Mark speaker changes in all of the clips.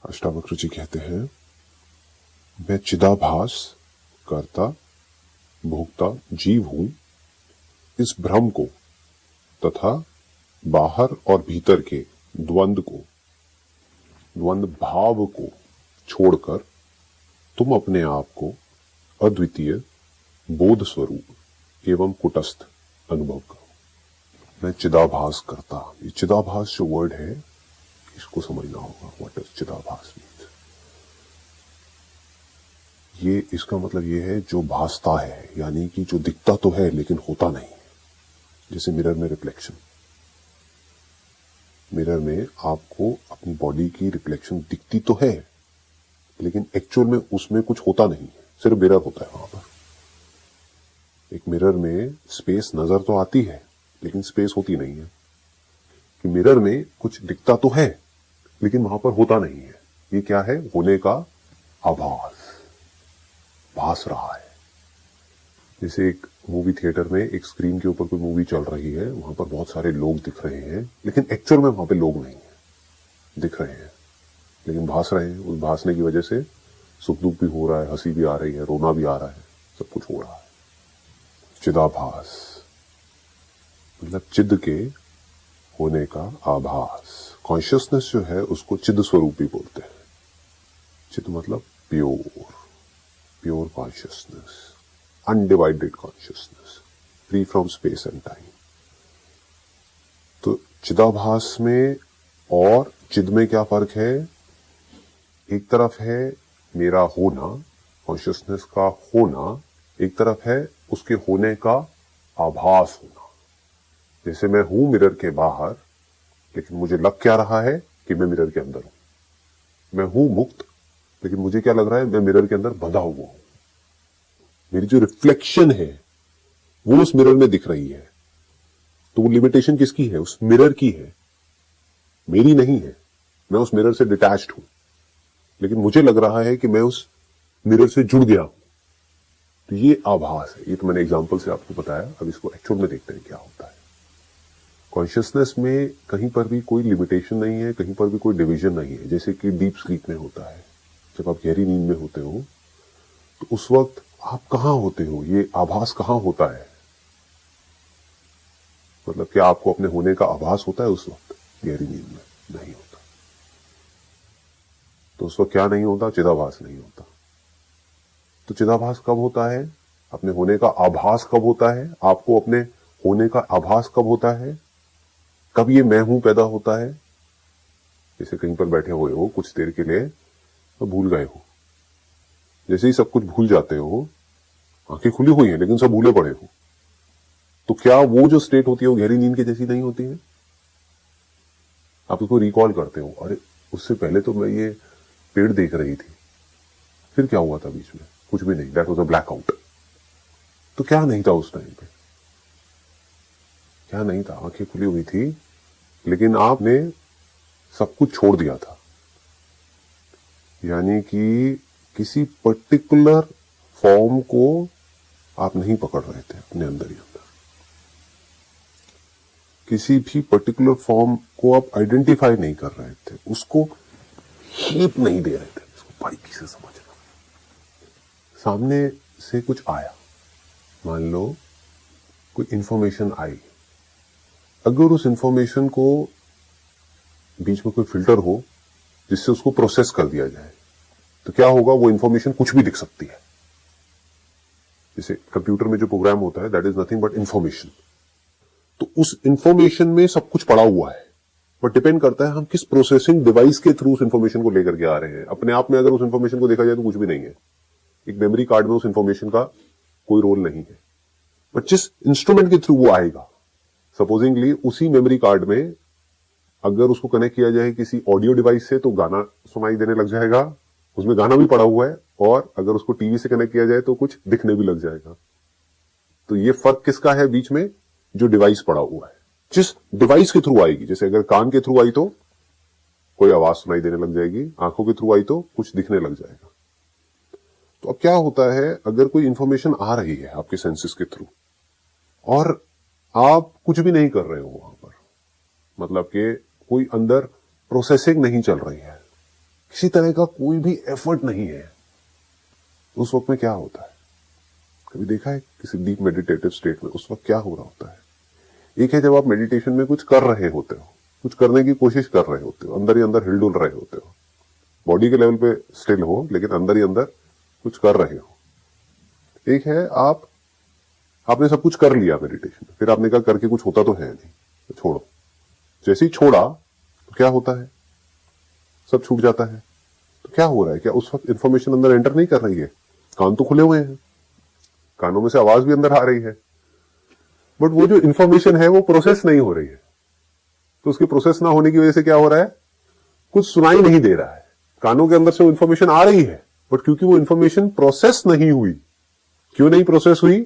Speaker 1: अष्टावक्र जी कहते हैं, मैं चिदाभास कर्ता भोक्ता जीव हूं। इस भ्रम को तथा बाहर और भीतर के द्वंद भाव को छोड़कर तुम अपने आप को अद्वितीय बोध स्वरूप एवं कुटस्थ अनुभव करो। मैं चिदाभास करता, ये चिदाभास जो वर्ड है इसको समझना होगा। व्हाट इज चिदाभास मीन्स? ये इसका मतलब ये है जो भासता है, यानी कि जो दिखता तो है लेकिन होता नहीं। जैसे मिरर में रिफ्लेक्शन, मिरर में आपको अपनी बॉडी की रिफ्लेक्शन दिखती तो है लेकिन एक्चुअल में उसमें कुछ होता नहीं है, सिर्फ मिरर होता है वहां पर। एक मिरर में स्पेस नजर तो आती है लेकिन स्पेस होती नहीं है। कि मिरर में कुछ दिखता तो है लेकिन वहां पर होता नहीं है। ये क्या है? होने का आभास, भास रहा है। जैसे एक मूवी थिएटर में एक स्क्रीन के ऊपर कोई मूवी चल रही है, वहां पर बहुत सारे लोग दिख रहे हैं लेकिन एक्चुअल में वहां पे लोग नहीं है, दिख रहे हैं लेकिन भास रहे हैं। उस भासने की वजह से सुख दुख भी हो रहा है, हंसी भी आ रही है, रोना भी आ रहा है, सब कुछ हो रहा है। चिदाभास मतलब चिद के होने का आभास। कॉन्शियसनेस जो है उसको चिद स्वरूपी बोलते हैं। चिद मतलब pure consciousness, undivided consciousness, free from space and time. तो चिदाभास में और चिद में क्या फर्क है? एक तरफ है मेरा होना, कॉन्शियसनेस का होना, एक तरफ है उसके होने का आभास होना। जैसे मैं हूं मिरर के बाहर लेकिन मुझे लग क्या रहा है कि मैं मिरर के अंदर हूं। मैं हूं मुक्त लेकिन मुझे क्या लग रहा है? मैं मिरर के अंदर बंधा हुआ हूं। मेरी जो रिफ्लेक्शन है वो उस मिरर में दिख रही है। तो वो लिमिटेशन किसकी है? उस मिरर की है, मेरी नहीं है। मैं उस मिरर से डिटैच्ड हूं लेकिन मुझे लग रहा है कि मैं उस मिरर से जुड़ गया हूं। तो ये आभास है। ये तो मैंने एग्जांपल से आपको बताया। अब इसको एक्चुअल में देखते हैं क्या होता है। कॉन्शियसनेस में कहीं पर भी कोई लिमिटेशन नहीं है, कहीं पर भी कोई डिवीजन नहीं है। जैसे कि डीप स्लीप में होता है, जब आप गहरी नींद में होते हो तो उस वक्त आप कहां होते हो, ये आभास कहां होता है? मतलब क्या आपको अपने होने का आभास होता है उस वक्त? गहरी नींद में नहीं होता। तो उस वक्त क्या नहीं होता? चिदाभास नहीं होता। तो चिदाभास कब होता है? अपने होने का आभास कब होता है? आपको अपने होने का आभास कब होता है? कब ये मैं हूं पैदा होता है? जैसे कहीं पर बैठे हुए हो, कुछ देर के लिए तो भूल गए हो। जैसे ही सब कुछ भूल जाते हो, आंखें खुली हुई हैं लेकिन सब भूले पड़े हो, तो क्या वो जो स्टेट होती है वो गहरी नींद की जैसी नहीं होती है? आप उसको रिकॉल करते हो, अरे उससे पहले तो मैं ये पेड़ देख रही थी, फिर क्या हुआ था बीच में? कुछ भी नहीं, दैट वाज अ ब्लैकआउट। तो क्या नहीं था उस टाइम पे? क्या नहीं था? आंखें खुली हुई थी लेकिन आपने सब कुछ छोड़ दिया था। यानी कि किसी पर्टिकुलर फॉर्म को आप नहीं पकड़ रहे थे अपने अंदर ही अंदर। किसी भी पर्टिकुलर फॉर्म को आप आइडेंटिफाई नहीं कर रहे थे, उसको शेप नहीं दे रहे थे। इसको बारीकी से समझना। सामने से कुछ आया, मान लो कोई इंफॉर्मेशन आई, अगर उस इंफॉर्मेशन को बीच में कोई फिल्टर हो जिससे उसको प्रोसेस कर दिया जाए तो क्या होगा? वो इंफॉर्मेशन कुछ भी दिख सकती है। जैसे कंप्यूटर में जो प्रोग्राम होता है that is nothing but information. तो उस इंफॉर्मेशन में सब कुछ पड़ा हुआ है, बट डिपेंड करता है हम किस प्रोसेसिंग डिवाइस के थ्रू उस इंफॉर्मेशन को लेकर के आ रहे हैं। अपने आप में अगर उस इंफॉर्मेशन को देखा जाए तो कुछ भी नहीं है। एक मेमोरी कार्ड में उस इंफॉर्मेशन का कोई रोल नहीं है, बट जिस इंस्ट्रूमेंट के थ्रू वो आएगा, सपोजिंगली उसी मेमोरी कार्ड में अगर उसको कनेक्ट किया जाए किसी ऑडियो डिवाइस से तो गाना सुनाई देने लग जाएगा, उसमें गाना भी पड़ा हुआ है, और अगर उसको टीवी से कनेक्ट किया जाए तो कुछ दिखने भी लग जाएगा। तो ये फर्क किसका है बीच में? जो डिवाइस पड़ा हुआ है, जिस डिवाइस के थ्रू आएगी। जैसे अगर कान के थ्रू आई तो कोई आवाज सुनाई देने लग जाएगी, आंखों के थ्रू आई तो कुछ दिखने लग जाएगा। तो अब क्या होता है, अगर कोई इंफॉर्मेशन आ रही है आपके सेंसेस के थ्रू और आप कुछ भी नहीं कर रहे हो वहां पर, मतलब कि कोई अंदर प्रोसेसिंग नहीं चल रही है, किसी तरह का कोई भी एफर्ट नहीं है, उस वक्त में क्या होता है? कभी देखा है किसी डीप मेडिटेटिव स्टेट में उस वक्त क्या हो रहा होता है? एक है जब आप मेडिटेशन में कुछ कर रहे होते हो, कुछ करने की कोशिश कर रहे होते हो, अंदर ही अंदर हिलडुल रहे होते हो, बॉडी के लेवल पे स्टिल हो लेकिन अंदर ही अंदर कुछ कर रहे हो। एक है आपने सब कुछ कर लिया मेडिटेशन, फिर आपने कहा करके कुछ होता तो है नहीं, तो छोड़ो। जैसे ही छोड़ा तो क्या होता है? सब छूट जाता है। तो क्या हो रहा है? क्या उस वक्त इंफॉर्मेशन अंदर एंटर नहीं कर रही है? कान तो खुले हुए हैं, कानों में से आवाज भी अंदर आ रही है, बट वो जो इंफॉर्मेशन है वो प्रोसेस नहीं हो रही है। तो उसकी प्रोसेस ना होने की वजह से क्या हो रहा है? कुछ सुनाई नहीं दे रहा है। कानों के अंदर से वो इंफॉर्मेशन आ रही है, बट क्योंकि वो इंफॉर्मेशन प्रोसेस नहीं हुई। क्यों नहीं प्रोसेस हुई?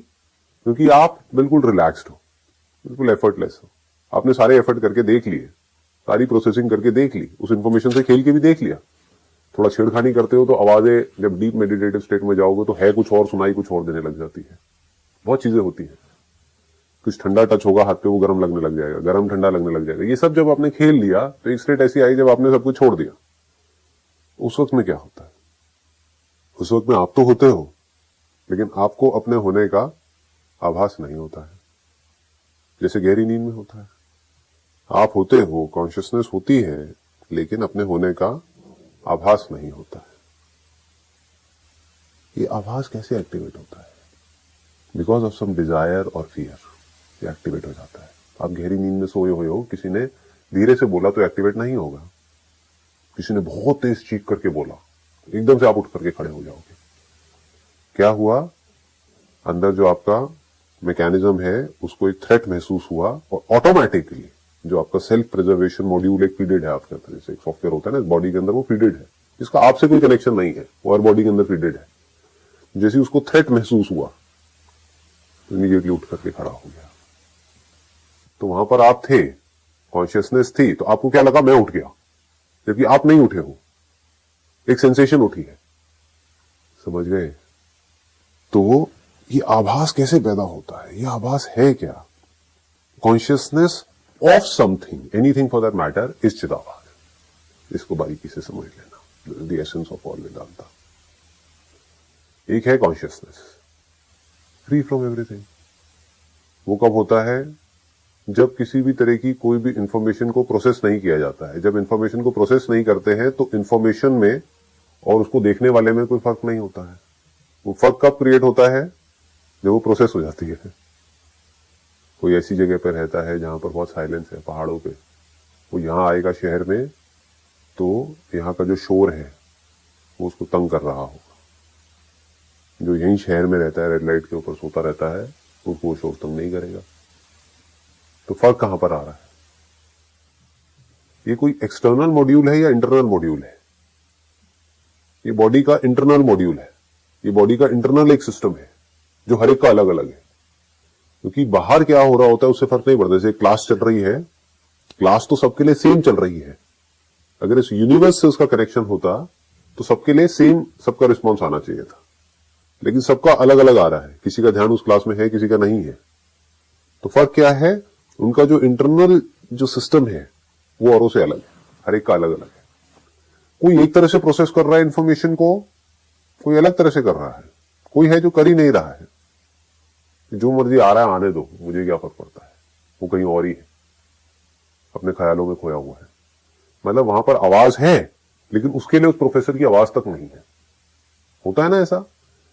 Speaker 1: क्योंकि आप बिल्कुल रिलैक्स्ड हो, बिल्कुल एफर्टलेस हो। आपने सारे एफर्ट करके देख लिए, सारी प्रोसेसिंग करके देख ली, उस इंफॉर्मेशन से खेल के भी देख लिया। थोड़ा छेड़खानी करते हो तो आवाजें जब डीप मेडिटेटिव स्टेट में जाओगे तो है कुछ और, सुनाई कुछ और देने लग जाती है। बहुत चीजें होती हैं। कुछ ठंडा टच होगा हाथ पे, वो गर्म लगने लग जाएगा, गर्म ठंडा लगने लग जाएगा। ये सब जब आपने खेल लिया तो एक स्टेट ऐसी आई जब आपने सब कुछ छोड़ दिया। उस वक्त में क्या होता है? उस वक्त में आप तो होते हो, लेकिन आपको अपने होने का आभास नहीं होता है, जैसे गहरी नींद में होता है। आप होते हो, कॉन्शियसनेस होती है, लेकिन अपने होने का आभास नहीं होता है। ये आभास कैसे एक्टिवेट होता है? बिकॉज ऑफ सम डिजायर और फियर ये एक्टिवेट हो जाता है। आप गहरी नींद में सोए हुए हो, किसी ने धीरे से बोला तो एक्टिवेट नहीं होगा, किसी ने बहुत तेज चीख करके बोला, एकदम से आप उठ करके खड़े हो जाओगे। क्या हुआ? अंदर जो आपका मैकेनिज्म है उसको एक थ्रेट महसूस हुआ और ऑटोमेटिकली जो आपका सेल्फ प्रिजर्वेशन मॉड्यूल एक फीडेड है आपके अंदर, जैसे एक सॉफ्टवेयर होता है ना बॉडी के अंदर, वो फीडेड है, जिसका आपसे कोई कनेक्शन नहीं है, वो हर बॉडी के अंदर फीडेड है। जैसे उसको थ्रेट महसूस हुआ तो इमीडिएटली उठ करके खड़ा हो गया। तो वहां पर आप थे, कॉन्शियसनेस थी, तो आपको क्या लगा? मैं उठ गया, जबकि आप नहीं उठे हो, एक सेंसेशन उठी है। समझ गए? तो ये आभास कैसे पैदा होता है? ये आभास है क्या? Consciousness of something, anything for that matter, is चिदाभास। इसको बारीकी से समझ लेना, the essence of all Vedanta. एक है कॉन्शियसनेस फ्री फ्रॉम एवरीथिंग। वो कब होता है? जब किसी भी तरह की कोई भी इंफॉर्मेशन को प्रोसेस नहीं किया जाता है। जब इंफॉर्मेशन को प्रोसेस नहीं करते हैं तो इंफॉर्मेशन में और उसको देखने वाले में कोई फर्क नहीं होता है। वो फर्क कब क्रिएट होता है? जब वो प्रोसेस हो जाती है। कोई ऐसी जगह पर रहता है जहां पर बहुत साइलेंस है, पहाड़ों पे, वो यहां आएगा शहर में तो यहाँ का जो शोर है वो उसको तंग कर रहा होगा। जो यहीं शहर में रहता है, रेड लाइट के ऊपर सोता रहता है, उसको वो शोर तंग नहीं करेगा। तो फर्क कहां पर आ रहा है? ये कोई एक्सटर्नल मॉड्यूल है या इंटरनल मॉड्यूल है? ये बॉडी का इंटरनल मॉड्यूल है, ये बॉडी का इंटरनल एक सिस्टम है जो हर एक का अलग अलग है। क्योंकि बाहर क्या हो रहा होता है उससे फर्क नहीं पड़ता। जैसे क्लास चल रही है, क्लास तो सबके लिए सेम चल रही है। अगर इस यूनिवर्स से उसका कनेक्शन होता तो सबके लिए सेम, सबका रिस्पॉन्स आना चाहिए था, लेकिन सबका अलग अलग आ रहा है। किसी का ध्यान उस क्लास में है, किसी का नहीं है। तो फर्क क्या है? उनका जो इंटरनल जो सिस्टम है वो औरों से अलग है, हर एक का अलग अलग है। कोई एक तरह से प्रोसेस कर रहा है इंफॉर्मेशन को, कोई अलग तरह से कर रहा है, कोई है जो कर ही नहीं रहा है। जो मर्जी आ रहा है आने दो, मुझे क्या फर्क पड़ता है, वो कहीं और ही है, अपने ख्यालों में खोया हुआ है। मतलब वहां पर आवाज है लेकिन उसके लिए उस प्रोफेसर की आवाज तक नहीं है। होता है ना ऐसा?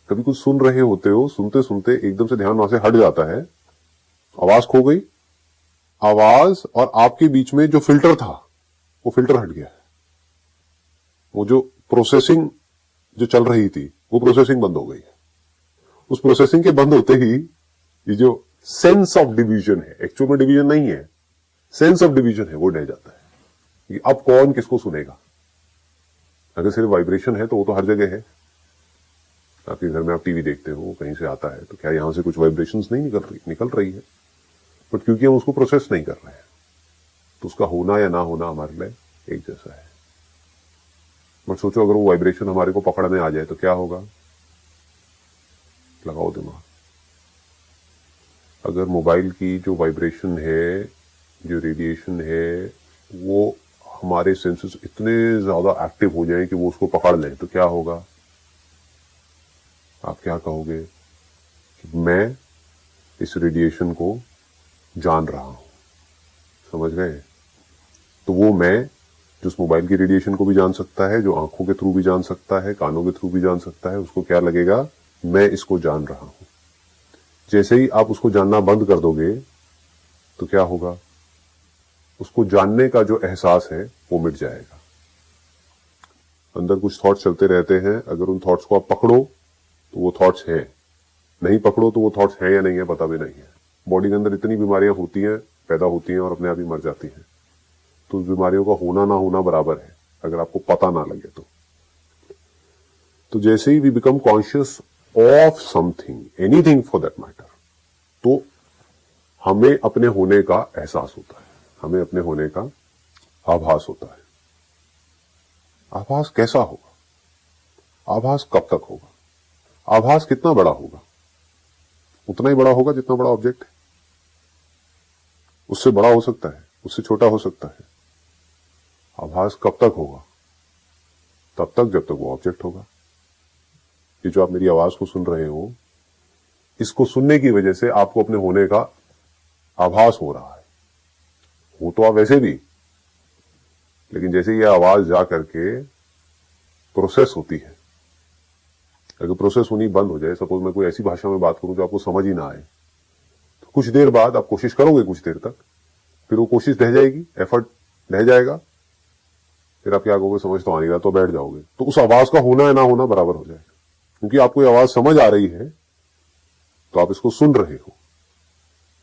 Speaker 1: कभी कुछ सुन रहे होते हो, सुनते सुनते एकदम से ध्यान वहां से हट जाता है, आवाज खो गई, आवाज और आपके बीच में जो फिल्टर था वो फिल्टर हट गया है। वो जो प्रोसेसिंग जो चल रही थी वो प्रोसेसिंग बंद हो गई है। उस प्रोसेसिंग के बंद होते ही ये जो सेंस ऑफ डिवीजन है, एक्चुअल में डिवीजन नहीं है, सेंस ऑफ डिवीजन है, वो ढह जाता है कि अब कौन किसको सुनेगा। अगर सिर्फ वाइब्रेशन है तो वो तो हर जगह है। आपके घर में आप टीवी देखते हो, कहीं से आता है, तो क्या यहां से कुछ वाइब्रेशंस नहीं निकल रही है? बट क्योंकि हम उसको प्रोसेस नहीं कर रहे हैं तो उसका होना या ना होना हमारे लिए एक जैसा है। बट सोचो अगर वो वाइब्रेशन हमारे को पकड़ने आ जाए तो क्या होगा? लगाओ दिमाग। अगर मोबाइल की जो वाइब्रेशन है, जो रेडिएशन है, वो हमारे सेंसेस इतने ज्यादा एक्टिव हो जाएं कि वो उसको पकड़ लें, तो क्या होगा? आप क्या कहोगे कि मैं इस रेडिएशन को जान रहा हूं। समझ गए? तो वो मैं जो उस मोबाइल की रेडिएशन को भी जान सकता है, जो आंखों के थ्रू भी जान सकता है, कानों के थ्रू भी जान सकता है, उसको क्या लगेगा? मैं इसको जान रहा हूं। जैसे ही आप उसको जानना बंद कर दोगे तो क्या होगा? उसको जानने का जो एहसास है वो मिट जाएगा। अंदर कुछ थॉट्स चलते रहते हैं, अगर उन थॉट्स को आप पकड़ो तो वो थॉट्स हैं, नहीं पकड़ो तो वो थॉट्स हैं या नहीं है पता भी नहीं है। बॉडी के अंदर इतनी बीमारियां होती हैं, पैदा होती हैं और अपने आप ही मर जाती हैं। तो उस बीमारियों का होना ना होना बराबर है, अगर आपको पता ना लगे तो जैसे ही we become conscious of something, anything for that matter, तो हमें अपने होने का एहसास होता है, हमें अपने होने का आभास होता है। आभास कैसा होगा? आभास कब तक होगा? आभास कितना बड़ा होगा? उतना ही बड़ा होगा जितना बड़ा ऑब्जेक्ट है। उससे बड़ा हो सकता है, उससे छोटा हो सकता है। आभास कब तक होगा? तब तक जब तक वो ऑब्जेक्ट होगा। ये जो आप मेरी आवाज को सुन रहे हो, इसको सुनने की वजह से आपको अपने होने का आभास हो रहा है। हो तो आप वैसे भी, लेकिन जैसे ये आवाज जा करके प्रोसेस होती है, अगर प्रोसेस होनी बंद हो जाए, सपोज मैं कोई ऐसी भाषा में बात करूं जो आपको समझ ही ना आए, तो कुछ देर बाद आप कोशिश करोगे, कुछ देर तक, फिर वो कोशिश रह जाएगी, एफर्ट रह जाएगा, फिर आप क्या कहोगे? समझ तो आ नहीं रहा, तो बैठ जाओगे। तो उस आवाज का होना या ना होना बराबर हो जाएगा, क्योंकि आपको ये आवाज समझ आ रही है तो आप इसको सुन रहे हो,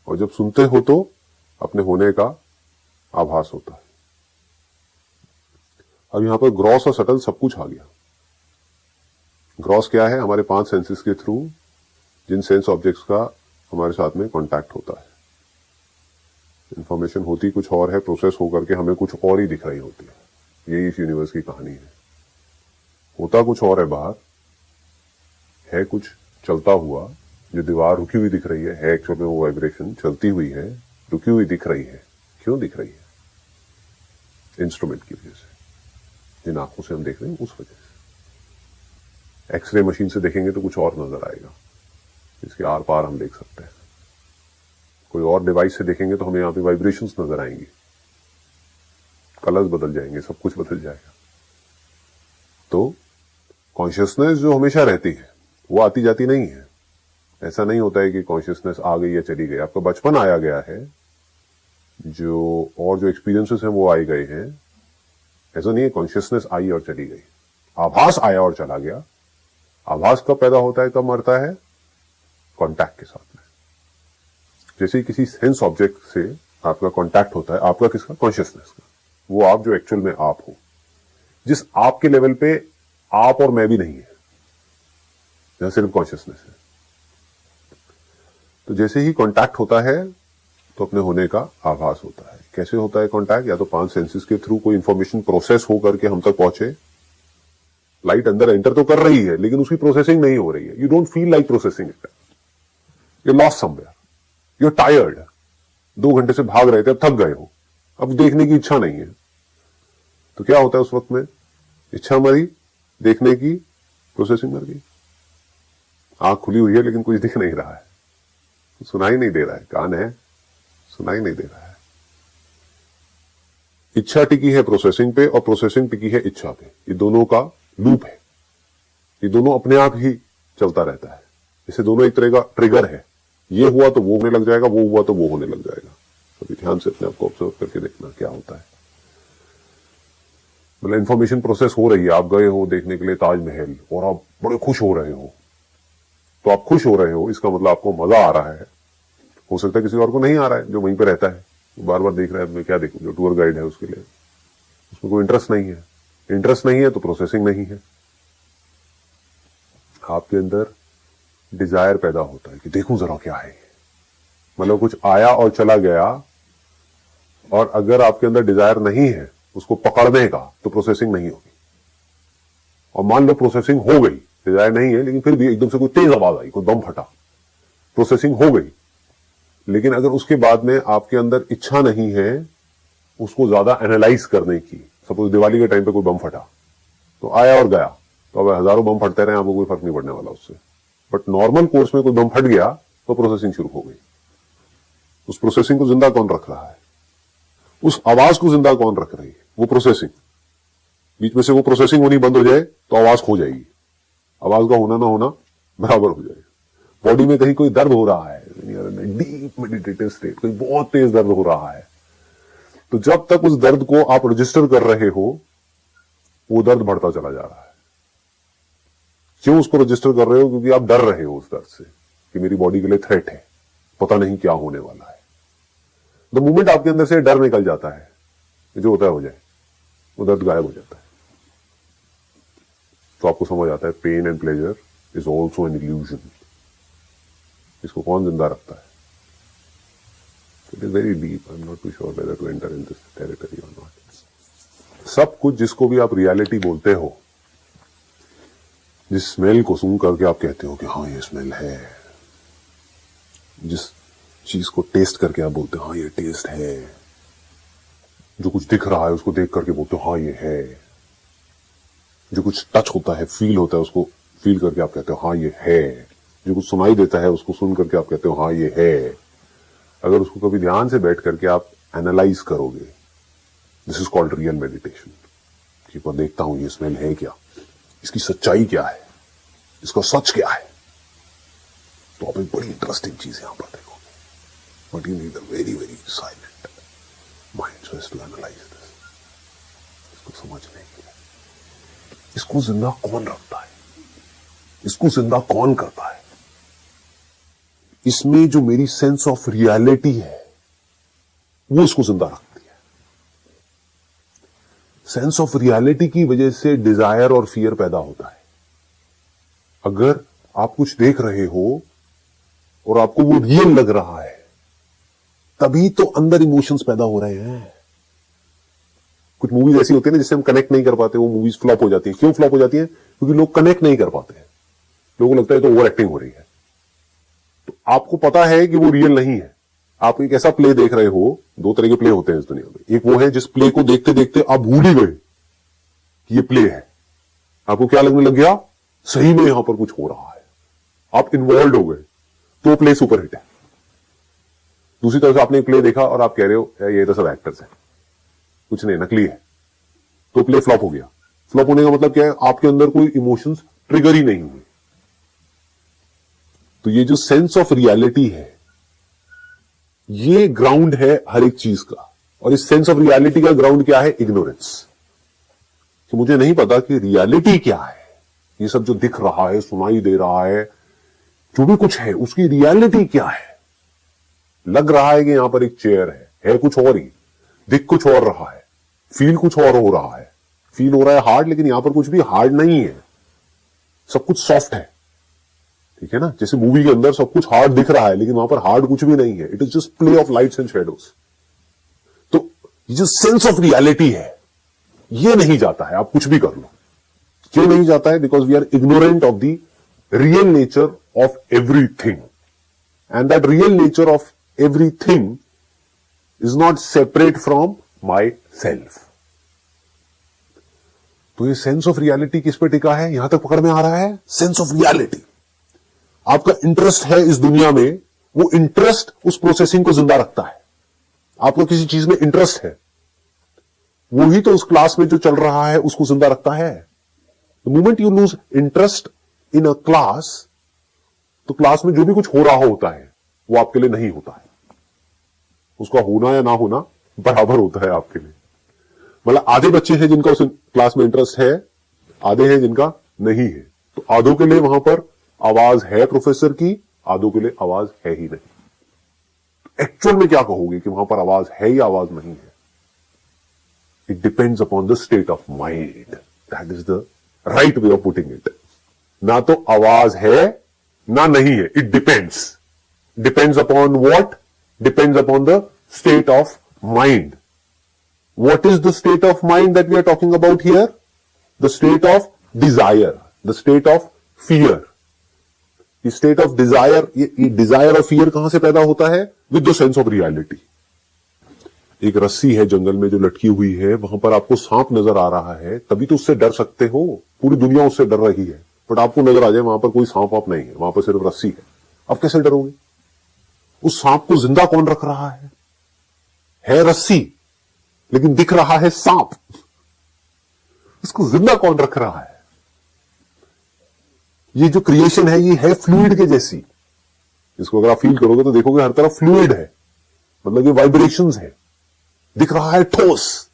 Speaker 1: और जब सुनते हो तो अपने होने का आभास होता है। अब यहां पर ग्रॉस और सटल सब कुछ आ गया। ग्रॉस क्या है? हमारे 5 सेंसेस के थ्रू जिन सेंस ऑब्जेक्ट्स का हमारे साथ में कांटेक्ट होता है। इंफॉर्मेशन होती कुछ और है, प्रोसेस होकर के हमें कुछ और ही दिख रही होती है। यही इस यूनिवर्स की कहानी है। होता कुछ और है बाहर, है कुछ चलता हुआ, जो दीवार रुकी हुई दिख रही है एक्चुअल में वो वाइब्रेशन चलती हुई है, रुकी हुई दिख रही है। क्यों दिख रही है? इंस्ट्रूमेंट की वजह से, जिन आंखों से हम देख रहे हैं उस वजह से। एक्सरे मशीन से देखेंगे तो कुछ और नजर आएगा, इसके आर पार हम देख सकते हैं। कोई और डिवाइस से देखेंगे तो हमें यहां पे वाइब्रेशंस नजर आएंगी, कलर्स बदल जाएंगे, सब कुछ बदल जाएगा। तो कॉन्शियसनेस जो हमेशा रहती है वो आती जाती नहीं है। ऐसा नहीं होता है कि कॉन्शियसनेस आ गई या चली गई। आपका बचपन आया गया है, जो एक्सपीरियंसेस हैं वो आए गए हैं। ऐसा नहीं है कॉन्शियसनेस आई और चली गई। आभास आया और चला गया। आभास कब पैदा होता है, कब मरता है? कॉन्टैक्ट के साथ में। जैसे किसी सेंस ऑब्जेक्ट से आपका कॉन्टैक्ट होता है, आपका किसका? कॉन्शियसनेस का। वो आप जो एक्चुअल में आप हो, जिस आपके लेवल पे आप और मैं भी नहीं है, जहां सिर्फ कॉन्शियसनेस है। तो जैसे ही कांटेक्ट होता है तो अपने होने का आभास होता है। कैसे होता है कांटेक्ट? या तो 5 सेंसेस के थ्रू कोई इंफॉर्मेशन प्रोसेस होकर के हम तक पहुंचे। लाइट अंदर एंटर तो कर रही है लेकिन उसकी प्रोसेसिंग नहीं हो रही है। You don't feel like processing it, you lost somewhere, you tired. 2 घंटे से भाग रहे थे, अब थक गए हो, अब देखने की इच्छा नहीं है। तो क्या होता है उस वक्त में? इच्छा मरी, देखने की प्रोसेसिंग मर गई। आंख खुली हुई है लेकिन कुछ दिख नहीं रहा है, सुनाई नहीं दे रहा है। कान है, सुनाई नहीं दे रहा है। इच्छा टिकी है प्रोसेसिंग पे और प्रोसेसिंग टिकी है इच्छा पे। ये दोनों का लूप है, ये दोनों अपने आप ही चलता रहता है। इसे दोनों एक तरह का ट्रिगर है। ये हुआ तो वो होने लग जाएगा, वो हुआ तो वो होने लग जाएगा। तो ध्यान से अपने आप को ऑब्जर्व करके देखना क्या होता है। मतलब इंफॉर्मेशन प्रोसेस हो रही है, आप गए हो देखने के लिए ताजमहल और आप बड़े खुश हो रहे हो। तो आप खुश हो रहे हो, इसका मतलब आपको मजा आ रहा है। हो सकता है किसी और को नहीं आ रहा है, जो वहीं पे रहता है, बार बार देख रहा है। मैं क्या देखूं? जो टूर गाइड है उसके लिए उसमें कोई इंटरेस्ट नहीं है। इंटरेस्ट नहीं है तो प्रोसेसिंग नहीं है। आपके अंदर डिजायर पैदा होता है कि देखूं जरा क्या है। मतलब कुछ आया और चला गया, और अगर आपके अंदर डिजायर नहीं है उसको पकड़ने का तो प्रोसेसिंग नहीं होगी। और मान लो प्रोसेसिंग हो गई, डिजायर नहीं है लेकिन फिर भी एकदम से कोई तेज आवाज आई, कोई बम फटा, प्रोसेसिंग हो गई। लेकिन अगर उसके बाद में आपके अंदर इच्छा नहीं है उसको ज्यादा एनालाइज करने की। सपोज दिवाली के टाइम पे कोई बम फटा तो आया और गया, तो अब हजारों बम फटते रहे, आपको कोई फर्क नहीं पड़ने वाला उससे। बट नॉर्मल कोर्स में कोई बम फट गया तो प्रोसेसिंग शुरू हो गई। उस प्रोसेसिंग को जिंदा कौन रख रहा है? उस आवाज को जिंदा कौन रख रही है? वो प्रोसेसिंग। बीच में से वो प्रोसेसिंग होनी बंद हो जाए तो आवाज खो जाएगी। आवाज का होना ना होना बराबर हो जाएगा। बॉडी में कहीं कोई दर्द हो रहा है, डीप मेडिटेटिव स्टेट, कोई बहुत तेज दर्द हो रहा है, तो जब तक उस दर्द को आप रजिस्टर कर रहे हो वो दर्द बढ़ता चला जा रहा है। क्यों उसको रजिस्टर कर रहे हो? क्योंकि आप डर रहे हो उस दर्द से कि मेरी बॉडी के लिए थ्रेट है, पता नहीं क्या होने वाला है। द मोमेंट आपके अंदर से डर निकल जाता है, जो होता है हो जाए, वो दर्द गायब हो जाता है। तो आपको समझ आता है pain and pleasure is also an illusion. इसको कौन जिंदा रखता है? It is very deep. I am not too sure whether to enter in this territory और नॉट। सब कुछ जिसको भी आप रियलिटी बोलते हो, जिस स्मेल को सूंघ करके आप कहते हो कि हाँ ये स्मेल है, जिस चीज को टेस्ट करके आप बोलते हो हाँ ये टेस्ट है, जो कुछ दिख रहा है उसको देख करके बोलते हो हाँ ये है, जो कुछ टच होता है, फील होता है, उसको फील करके आप कहते हो हाँ ये है, जो कुछ सुनाई देता है उसको सुन करके आप कहते हो हाँ ये है। अगर उसको कभी ध्यान से बैठ करके आप एनालाइज करोगे, this is called real meditation, कि मैं देखता हूं ये स्मेल है क्या, इसकी सच्चाई क्या है, इसका सच क्या है, तो आप एक बड़ी इंटरेस्टिंग चीज यहां पर देखोगे। But you need a very very silent mind so as to analyse this. इसको समझने के लिए इसको जिंदा कौन रखता है, इसको जिंदा कौन करता है? इसमें जो मेरी सेंस ऑफ रियलिटी है वो इसको जिंदा रखती है। सेंस ऑफ रियलिटी की वजह से डिजायर और फियर पैदा होता है। अगर आप कुछ देख रहे हो और आपको वो रियल लग रहा है, तभी तो अंदर इमोशंस पैदा हो रहे हैं। कुछ मूवीज ऐसी होती है ना जिससे हम कनेक्ट नहीं कर पाते, वो मूवीज फ्लॉप हो जाती है। क्यों फ्लॉप हो जाती है? क्योंकि लोग कनेक्ट नहीं कर पाते हैं। लोगों को लगता है तो ओवर एक्टिंग हो रही है। तो आपको पता है कि वो रियल नहीं है। आप एक ऐसा प्ले देख रहे हो, दो तरह के प्ले होते हैं इस दुनिया में। एक वो है जिस प्ले को देखते देखते आप भूल ही गए कि ये प्ले है। आपको क्या लगने लग गया? सही में यहां पर कुछ हो रहा है, आप इन्वॉल्व हो गए, तो प्ले सुपर हिट है। दूसरी तरफ से आपने एक प्ले देखा और आप कह रहे हो ये तो सब एक्टर्स है, कुछ नहीं, नकली है, तो प्ले फ्लॉप हो गया। फ्लॉप होने का मतलब क्या है? आपके अंदर कोई इमोशंस ट्रिगर ही नहीं हुए। तो ये जो सेंस ऑफ रियलिटी है, ये ग्राउंड है हर एक चीज का। और इस सेंस ऑफ रियलिटी का ग्राउंड क्या है? इग्नोरेंस। कि मुझे नहीं पता कि रियलिटी क्या है। ये सब जो दिख रहा है, सुनाई दे रहा है, जो भी कुछ है, उसकी रियलिटी क्या है? लग रहा है कि यहां पर एक चेयर है कुछ और ही, दिख कुछ और रहा है, फील कुछ और हो रहा है। फील हो रहा है हार्ड, लेकिन यहां पर कुछ भी हार्ड नहीं है, सब कुछ सॉफ्ट है। ठीक है ना? जैसे मूवी के अंदर सब कुछ हार्ड दिख रहा है, लेकिन वहां पर हार्ड कुछ भी नहीं है। It is just play of lights and shadows. तो ये जो सेंस ऑफ रियलिटी है, ये नहीं जाता है, आप कुछ भी कर लो। क्यों नहीं जाता है? Because we are ignorant of the real nature of everything, and that real nature of everything is not separate from myself. तो ये सेंस ऑफ रियलिटी किस पे टिका है? यहां तक पकड़ में आ रहा है? Sense of reality. आपका इंटरेस्ट है इस दुनिया में, वो इंटरेस्ट उस प्रोसेसिंग को जिंदा रखता है। आपको किसी चीज में इंटरेस्ट है, वही तो उस क्लास में जो चल रहा है उसको जिंदा रखता है। The moment you lose interest in a class, तो क्लास में जो भी कुछ हो रहा होता है वो आपके लिए नहीं होता है। उसका होना या ना होना बराबर होता है आपके लिए। मतलब आधे बच्चे हैं जिनका उस क्लास में इंटरेस्ट है, आधे हैं जिनका नहीं है। तो आधों के लिए वहां पर आवाज है प्रोफेसर की, आधों के लिए आवाज है ही नहीं। तो एक्चुअल में क्या कहोगे कि वहां पर आवाज है या आवाज नहीं है? It depends upon the state of mind. That is the right way of putting it. ना तो आवाज है ना नहीं है, it depends. Depends upon what? Depends upon the state of mind. What is the state of mind that we are talking about here? The state of desire, the state of fear. The state of desire, ये desire और fear कहां से पैदा होता है? With the sense of reality. एक रस्सी है जंगल में जो लटकी हुई है, वहां पर आपको सांप नजर आ रहा है, तभी तो उससे डर सकते हो। पूरी दुनिया उससे डर रही है, बट आपको नजर आ जाए वहां पर कोई सांप वाप नहीं है, वहां पर सिर्फ रस्सी है, आप कैसे डरोगे? उस सांप को जिंदा कौन रख रहा है रस्सी, लेकिन दिख रहा है सांप। इसको जिंदा कौन रख रहा है? ये जो क्रिएशन है, ये है फ्लूइड के जैसी। इसको अगर आप फील करोगे तो देखोगे हर तरफ फ्लूइड है, मतलब ये वाइब्रेशंस है। दिख रहा है ठोस,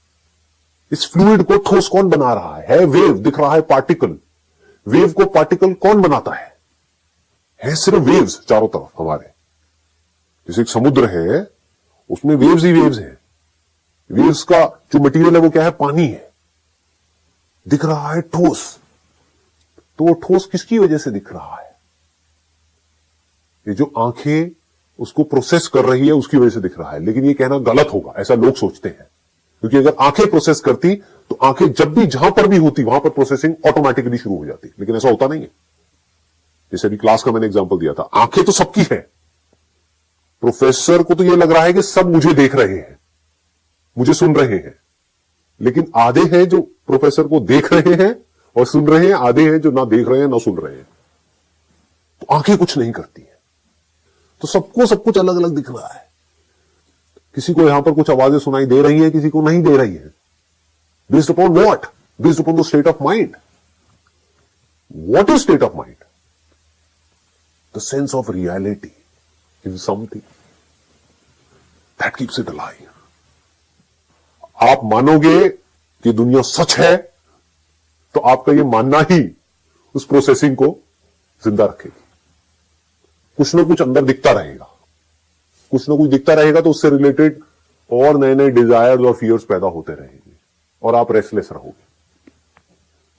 Speaker 1: इस फ्लूइड को ठोस कौन बना रहा है वेव। दिख रहा है पार्टिकल, वेव को पार्टिकल कौन बनाता है सिर्फ वेव्स चारों तरफ हमारे। जैसे एक समुद्र है, उसमें वेव्स ही वेव्स हैं। वेव्स का जो मटेरियल है वो क्या है? पानी है। दिख रहा है ठोस, तो वो ठोस किसकी वजह से दिख रहा है? ये जो आंखें उसको प्रोसेस कर रही है उसकी वजह से दिख रहा है। लेकिन ये कहना गलत होगा, ऐसा लोग सोचते हैं, क्योंकि अगर आंखें प्रोसेस करती तो आंखें जब भी जहां पर भी होती वहां पर प्रोसेसिंग ऑटोमेटिकली शुरू हो जाती, लेकिन ऐसा होता नहीं है। जैसे अभी क्लास का मैंने एग्जांपल दिया था, आंखें तो सबकी है, प्रोफेसर को तो यह लग रहा है कि सब मुझे देख रहे हैं, मुझे सुन रहे हैं, लेकिन आधे हैं जो प्रोफेसर को देख रहे हैं और सुन रहे हैं, आधे हैं जो ना देख रहे हैं ना सुन रहे हैं। तो आंखें कुछ नहीं करती है, तो सबको सब कुछ अलग अलग दिख रहा है। किसी को यहां पर कुछ आवाजें सुनाई दे रही हैं, किसी को नहीं दे रही है। Based upon what? Based upon the state of mind. What is state of mind? The sense of reality in something that keeps it alive. आप मानोगे कि दुनिया सच है, तो आपका यह मानना ही उस प्रोसेसिंग को जिंदा रखेगी। कुछ ना कुछ अंदर दिखता रहेगा, कुछ ना कुछ दिखता रहेगा, तो उससे रिलेटेड और नए नए डिजायर्स और फियर्स पैदा होते रहेंगे और आप रेस्टलेस रहोगे।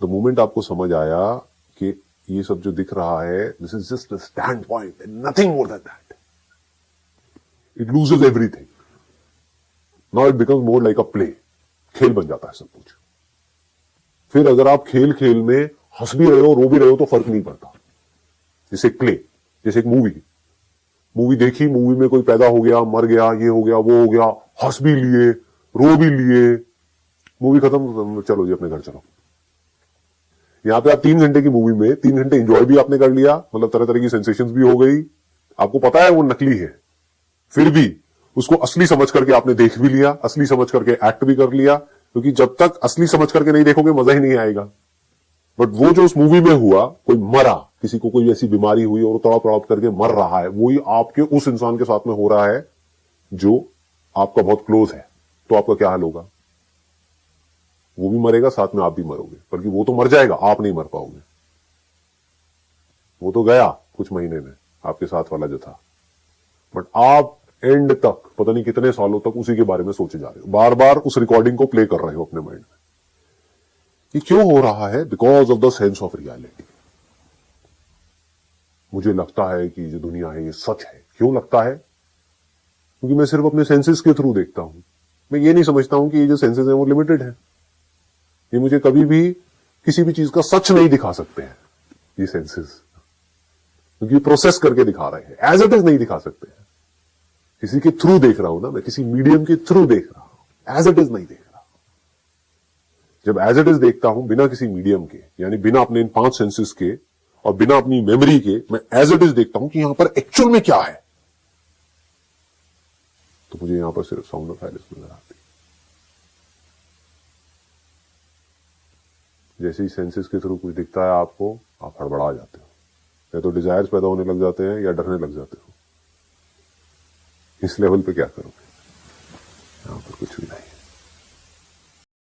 Speaker 1: द मोमेंट आपको समझ आया कि ये सब जो दिख रहा है, this is just a stand point, nothing more than that, it loses everything. Now it becomes more like a play. खेल बन जाता है सब कुछ। फिर अगर आप खेल खेल में हंस भी रहे हो, रो भी रहे हो, तो फर्क नहीं पड़ता। जैसे प्ले, जैसे एक मूवी देखी, मूवी में कोई पैदा हो गया, मर गया, ये हो गया, वो हो गया, हंस भी लिए, रो भी लिए, मूवी खत्म, चलो जी अपने घर चलो। यहां पे आप 3 घंटे की मूवी में 3 घंटे एंजॉय भी आपने कर लिया, मतलब तरह तरह की सेंसेशंस भी हो गई, आपको पता है वो नकली है, फिर भी उसको असली समझ करके आपने देख भी लिया, असली समझ करके एक्ट भी कर लिया, क्योंकि जब तक असली समझ करके नहीं देखोगे मजा ही नहीं आएगा। बट वो जो उस मूवी में हुआ, कोई मरा, किसी को कोई ऐसी बीमारी हुई और तड़प तड़प करके मर रहा है, वही आपके उस इंसान के साथ में हो रहा है जो आपका बहुत क्लोज है, तो आपका क्या हाल होगा? वो भी मरेगा, साथ में आप भी मरोगे, बल्कि वो तो मर जाएगा, आप नहीं मर पाओगे। वो तो गया कुछ महीने में आपके साथ वाला जो था, बट आप एंड तक पता नहीं कितने सालों तक उसी के बारे में सोचे जा रहे हो, बार बार उस रिकॉर्डिंग को प्ले कर रहे हो अपने माइंड में। ये क्यों हो रहा है? Because of the sense of reality. मुझे लगता है कि जो दुनिया है ये सच है। क्यों लगता है? क्योंकि मैं सिर्फ अपने सेंसेस के थ्रू देखता हूं। मैं ये नहीं समझता हूं कि ये जो सेंसेस हैं वो लिमिटेड है। ये मुझे कभी भी किसी भी चीज का सच नहीं दिखा सकते हैं ये सेंसेस, क्योंकि प्रोसेस करके दिखा रहे हैं, एज इट इज नहीं दिखा सकते हैं। किसी के थ्रू देख रहा हूं ना मैं, किसी मीडियम के थ्रू देख रहा हूं, एज इट इज नहीं देख रहा। जब एज इट इज देखता हूं बिना किसी मीडियम के, यानी बिना अपने इन 5 सेंसेस के और बिना अपनी मेमोरी के, मैं एज इट इज देखता हूं कि यहां पर एक्चुअल में क्या है, तो मुझे यहां पर सिर्फ साउंड ऑफ साइलेंस नजर आती है। जैसे ही सेंसेस के थ्रू कुछ दिखता है आपको, आप हड़बड़ा जाते हो, या तो डिजायर्स पैदा होने लग जाते हैं या डरने लग जाते हो। इस लेवल पे क्या करोगे? यहां पर कुछ भी नहीं।